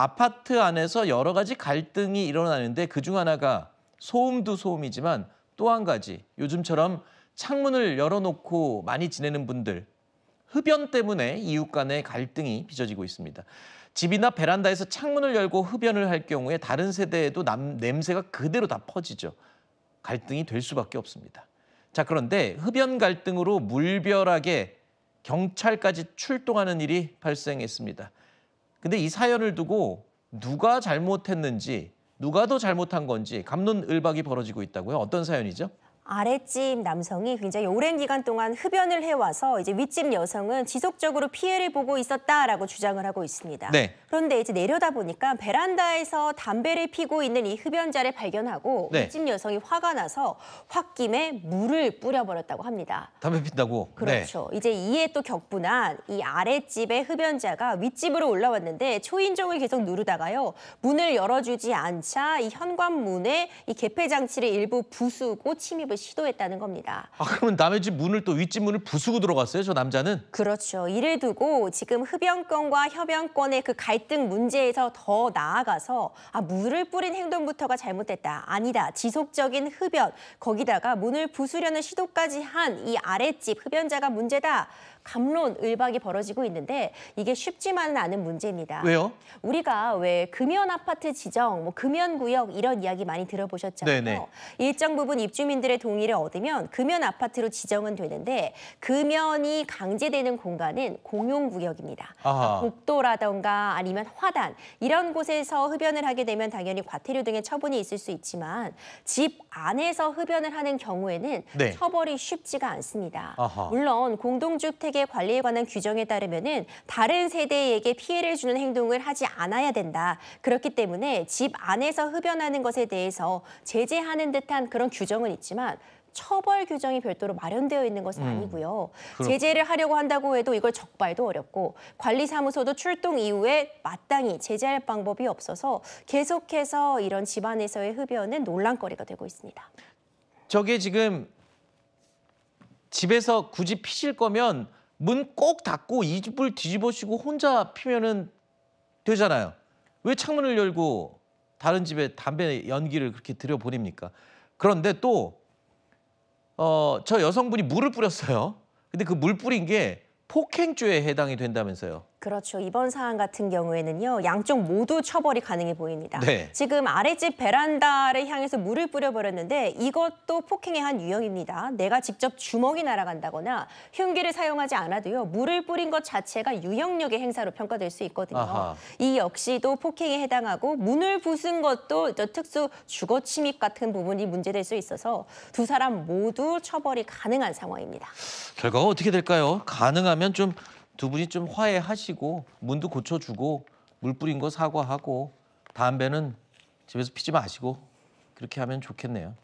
아파트 안에서 여러 가지 갈등이 일어나는데 그중 하나가 소음도 소음이지만 또 한 가지 요즘처럼 창문을 열어놓고 많이 지내는 분들 흡연 때문에 이웃 간의 갈등이 빚어지고 있습니다. 집이나 베란다에서 창문을 열고 흡연을 할 경우에 다른 세대에도 냄새가 그대로 다 퍼지죠. 갈등이 될 수밖에 없습니다. 자, 그런데 흡연 갈등으로 물별하게 경찰까지 출동하는 일이 발생했습니다. 근데 이 사연을 두고 누가 잘못했는지, 누가 더 잘못한 건지 갑론을박이 벌어지고 있다고요? 어떤 사연이죠? 아랫집 남성이 굉장히 오랜 기간 동안 흡연을 해와서 이제 윗집 여성은 지속적으로 피해를 보고 있었다라고 주장을 하고 있습니다. 네. 그런데 이제 내려다 보니까 베란다에서 담배를 피고 있는 이 흡연자를 발견하고 네. 윗집 여성이 화가 나서 홧김에 물을 뿌려버렸다고 합니다. 담배 핀다고? 그렇죠. 이제 이에 또 격분한 이 아랫집의 흡연자가 윗집으로 올라왔는데 초인종을 계속 누르다가요. 문을 열어주지 않자 이 현관문에 이 개폐 장치를 일부 부수고 침입을 시도했다는 겁니다. 아, 그러면 남의 집 문을 또 윗집 문을 부수고 들어갔어요, 저 남자는? 그렇죠. 이를 두고 지금 흡연권과 협연권의 그 갈등 문제에서 더 나아가서 물을 뿌린 행동부터가 잘못됐다. 아니다. 지속적인 흡연, 거기다가 문을 부수려는 시도까지 한 이 아랫집 흡연자가 문제다. 갑론을박이 벌어지고 있는데 이게 쉽지만은 않은 문제입니다. 왜요? 우리가 왜 금연 아파트 지정, 금연 구역 이런 이야기 많이 들어보셨잖아요. 네네. 일정 부분 입주민들의 동의를 얻으면 금연 아파트로 지정은 되는데 금연이 강제되는 공간은 공용구역입니다. 아하. 복도라던가 아니면 화단 이런 곳에서 흡연을 하게 되면 당연히 과태료 등의 처분이 있을 수 있지만 집 안에서 흡연을 하는 경우에는 네. 처벌이 쉽지가 않습니다. 아하. 물론 공동주택 관리에 관한 규정에 따르면은 다른 세대에게 피해를 주는 행동을 하지 않아야 된다. 그렇기 때문에 집 안에서 흡연하는 것에 대해서 제재하는 듯한 그런 규정은 있지만 처벌 규정이 별도로 마련되어 있는 것은 아니고요. 제재를 하려고 한다고 해도 이걸 적발도 어렵고 관리사무소도 출동 이후에 마땅히 제재할 방법이 없어서 계속해서 이런 집 안에서의 흡연은 논란거리가 되고 있습니다. 저게 지금 집에서 굳이 피실 거면 문 꼭 닫고 이불 뒤집어쓰고 혼자 피면은 되잖아요. 왜 창문을 열고 다른 집에 담배 연기를 그렇게 들여보냅니까? 그런데 또 저 여성분이 물을 뿌렸어요. 근데 그 물 뿌린 게 폭행죄에 해당이 된다면서요. 그렇죠. 이번 사안 같은 경우에는요. 양쪽 모두 처벌이 가능해 보입니다. 네. 지금 아랫집 베란다를 향해서 물을 뿌려버렸는데 이것도 폭행의 한 유형입니다. 내가 직접 주먹이 날아간다거나 흉기를 사용하지 않아도요. 물을 뿌린 것 자체가 유형력의 행사로 평가될 수 있거든요. 아하. 이 역시도 폭행에 해당하고 문을 부순 것도 특수 주거 침입 같은 부분이 문제될 수 있어서 두 사람 모두 처벌이 가능한 상황입니다. 결과가 어떻게 될까요? 가능하면 좀 두 분이 좀 화해하시고 문도 고쳐주고 물 뿌린 거 사과하고 담배는 집에서 피지 마시고 그렇게 하면 좋겠네요.